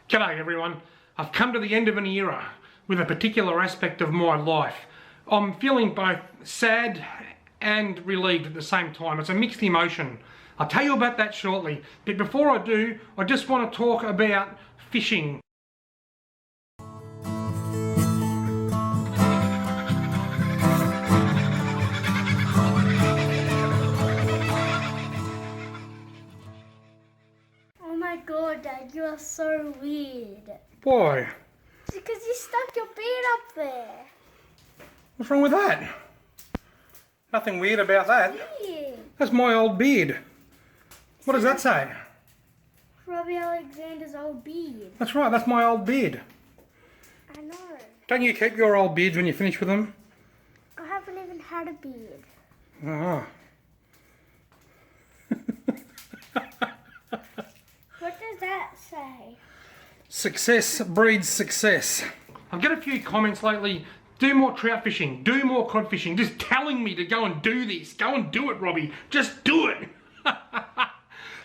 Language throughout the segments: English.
G'day everyone. I've come to the end of an era with a particular aspect of my life. I'm feeling both sad and relieved at the same time. It's a mixed emotion. I'll tell you about that shortly. But before I do, I just want to talk about fishing. Oh my god, Dad, you are so weird. Why? Because you stuck your beard up there. What's wrong with that? Nothing weird about that. Weird. That's my old beard. What does that say? Robbie Alexander's old beard. That's right, that's my old beard. I know. Don't you keep your old beards when you finish with them? I haven't even had a beard. Oh. What does that say? Success breeds success. I've got a few comments lately. Do more trout fishing. Do more cod fishing. Just telling me to go and do this. Go and do it, Robbie. Just do it.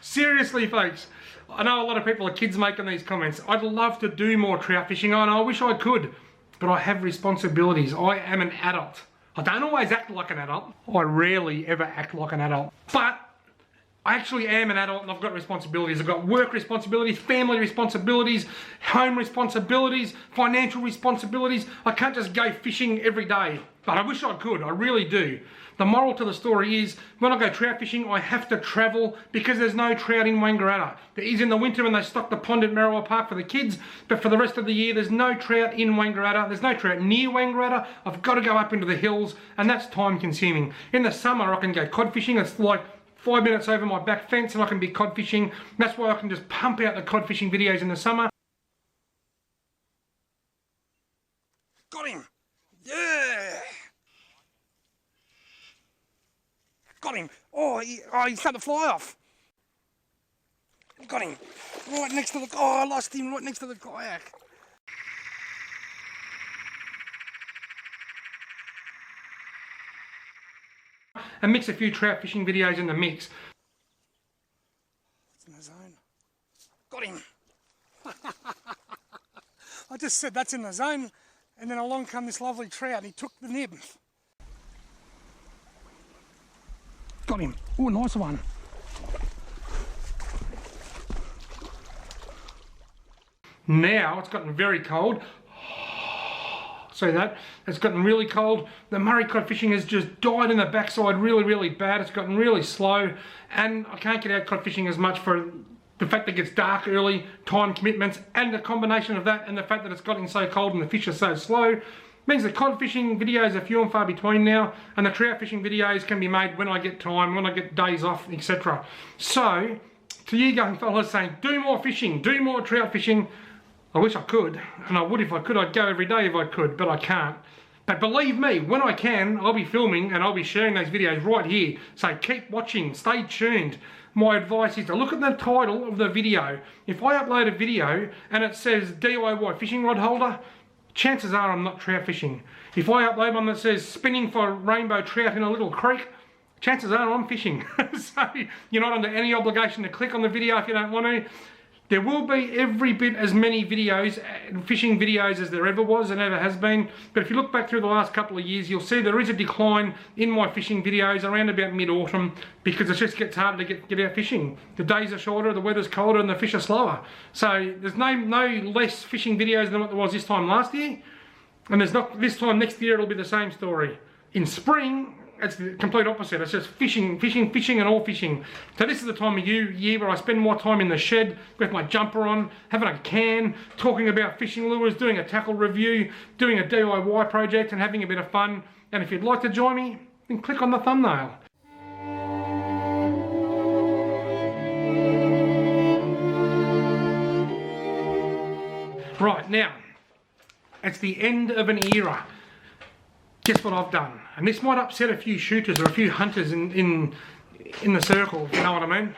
Seriously, folks. I know a lot of people are kids making these comments. I'd love to do more trout fishing. I wish I could. But I have responsibilities. I am an adult. I don't always act like an adult. I rarely ever act like an adult. But I actually am an adult and I've got responsibilities. I've got work responsibilities, family responsibilities, home responsibilities, financial responsibilities. I can't just go fishing every day, but I wish I could, I really do. The moral to the story is, when I go trout fishing, I have to travel because there's no trout in Wangaratta. There is in the winter when they stock the pond at Merriwa Park for the kids, but for the rest of the year, there's no trout in Wangaratta. There's no trout near Wangaratta. I've got to go up into the hills, and that's time consuming. In the summer, I can go cod fishing. It's like 5 minutes over my back fence and I can be cod fishing. That's why I can just pump out the cod fishing videos in the summer. Got him! Yeah! Got him! Oh, he started to fly off. Got him! Right next to the... Oh, I lost him right next to the kayak. And mix a few trout fishing videos in the mix. It's in the zone. Got him! I just said that's in the zone, and then along come this lovely trout and he took the nib. Got him! Oh, nice one! Now it's gotten very cold. See that? It's gotten really cold. The Murray cod fishing has just died in the backside really bad. It's gotten really slow and I can't get out cod fishing as much for the fact that it gets dark early, time commitments, and the combination of that and the fact that it's gotten so cold and the fish are so slow means the cod fishing videos are few and far between now, and the trout fishing videos can be made when I get time, when I get days off, etc. So, to you young fellas saying, do more fishing, do more trout fishing, I wish I could, and I would if I could. I'd go every day if I could, but I can't. But believe me, when I can, I'll be filming and I'll be sharing those videos right here. So keep watching, stay tuned. My advice is to look at the title of the video. If I upload a video and it says DIY fishing rod holder, chances are I'm not trout fishing. If I upload one that says spinning for rainbow trout in a little creek, chances are I'm fishing. So you're not under any obligation to click on the video if you don't want to. There will be every bit as many videos, fishing videos, as there ever was and ever has been. But if you look back through the last couple of years, you'll see there is a decline in my fishing videos around about mid-autumn because it just gets harder to get out fishing. The days are shorter, the weather's colder, and the fish are slower. So there's no less fishing videos than what there was this time last year. And there's not this time next year, it'll be the same story. In spring, it's the complete opposite. It's just fishing and all fishing. So this is the time of year where I spend more time in the shed with my jumper on, having a can, talking about fishing lures, doing a tackle review, doing a DIY project and having a bit of fun. And if you'd like to join me, then click on the thumbnail. Right, now, it's the end of an era. Guess what I've done? And this might upset a few shooters or a few hunters in the circle, if you know what I mean.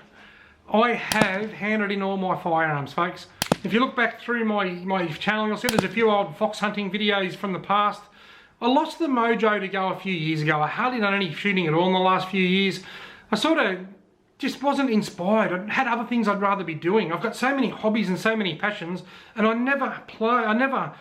I have handed in all my firearms, folks. If you look back through my channel, you'll see there's a few old fox hunting videos from the past. I lost the mojo to go a few years ago. I hardly done any shooting at all in the last few years. I sort of just wasn't inspired. I had other things I'd rather be doing. I've got so many hobbies and so many passions, and I never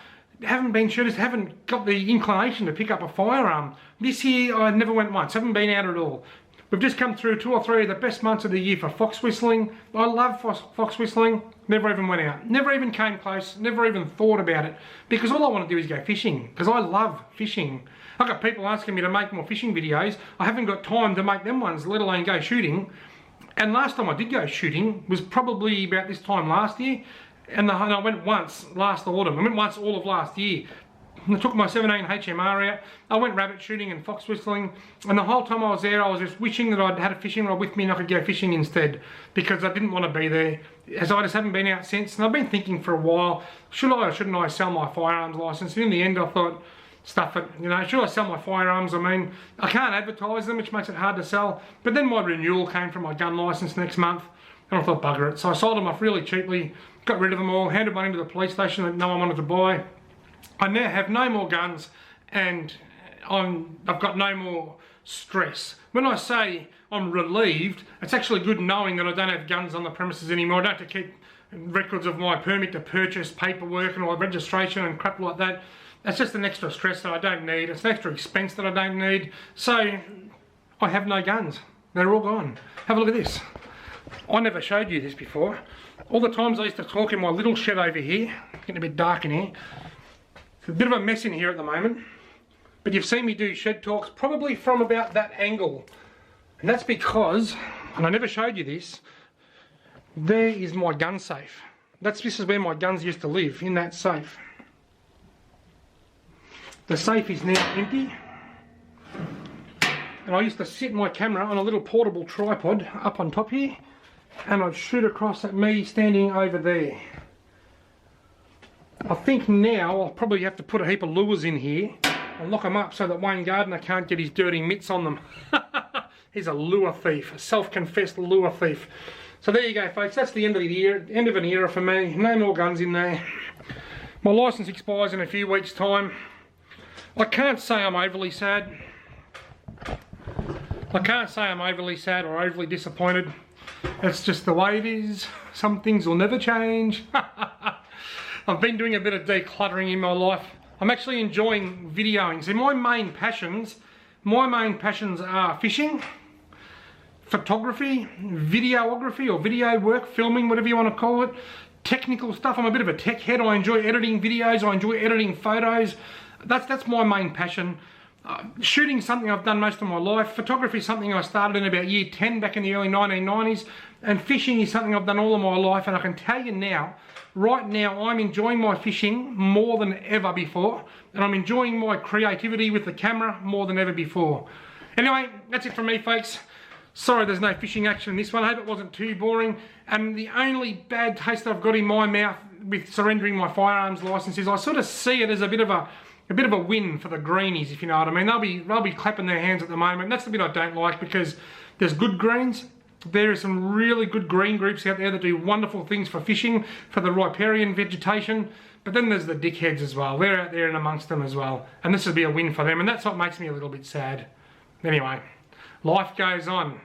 haven't been shooters, haven't got the inclination to pick up a firearm. This year I never went once, haven't been out at all. We've just come through 2 or 3 of the best months of the year for fox whistling. I love fox whistling, never even went out. Never even came close, never even thought about it. Because all I want to do is go fishing, because I love fishing. I've got people asking me to make more fishing videos. I haven't got time to make them ones, let alone go shooting. And last time I did go shooting was probably about this time last year. And I went once last autumn. I went once all of last year. I took my 17 HMR out. I went rabbit shooting and fox whistling, and the whole time I was there I was just wishing that I'd had a fishing rod with me and I could go fishing instead, because I didn't want to be there, as I just haven't been out since. And I've been thinking for a while, should I or shouldn't I sell my firearms license? And in the end I thought, stuff it, you know, should I sell my firearms? I mean, I can't advertise them, which makes it hard to sell. But then my renewal came from my gun license next month, and I thought, bugger it. So I sold them off really cheaply, got rid of them all, handed money to the police station that no one wanted to buy. I now have no more guns, and I've got no more stress. When I say I'm relieved, it's actually good knowing that I don't have guns on the premises anymore. I don't have to keep records of my permit to purchase, paperwork and all registration and crap like that. That's just an extra stress that I don't need. It's an extra expense that I don't need. So I have no guns. They're all gone. Have a look at this. I never showed you this before. All the times I used to talk in my little shed over here, getting a bit dark in here. It's a bit of a mess in here at the moment, but you've seen me do shed talks probably from about that angle. And that's because, and I never showed you this, there is my gun safe. This is where my guns used to live, in that safe. The safe is now empty. And I used to sit my camera on a little portable tripod up on top here, and I'd shoot across at me standing over there. I think now I'll probably have to put a heap of lures in here and lock them up so that Wayne Gardner can't get his dirty mitts on them. He's a lure thief, a self-confessed lure thief. So there you go, folks, that's the end of the year, end of an era for me. No more guns in there. My licence expires in a few weeks' time. I can't say I'm overly sad. I can't say I'm overly sad or overly disappointed. It's just the way it is. Some things will never change. I've been doing a bit of decluttering in my life. I'm actually enjoying videoing. So my main passions are fishing, photography, videography or video work, filming, whatever you want to call it, technical stuff. I'm a bit of a tech head. I enjoy editing videos. I enjoy editing photos. That's my main passion. Shooting is something I've done most of my life. Photography is something I started in about year 10 back in the early 1990s. And fishing is something I've done all of my life. And I can tell you now, right now, I'm enjoying my fishing more than ever before. And I'm enjoying my creativity with the camera more than ever before. Anyway, that's it from me, folks. Sorry there's no fishing action in this one. I hope it wasn't too boring. And the only bad taste I've got in my mouth with surrendering my firearms license is I sort of see it as a bit of a win for the greenies, if you know what I mean. They'll be clapping their hands at the moment. That's the bit I don't like, because there's good greens. There are some really good green groups out there that do wonderful things for fishing, for the riparian vegetation. But then there's the dickheads as well. They're out there and amongst them as well. And this would be a win for them. And that's what makes me a little bit sad. Anyway, life goes on.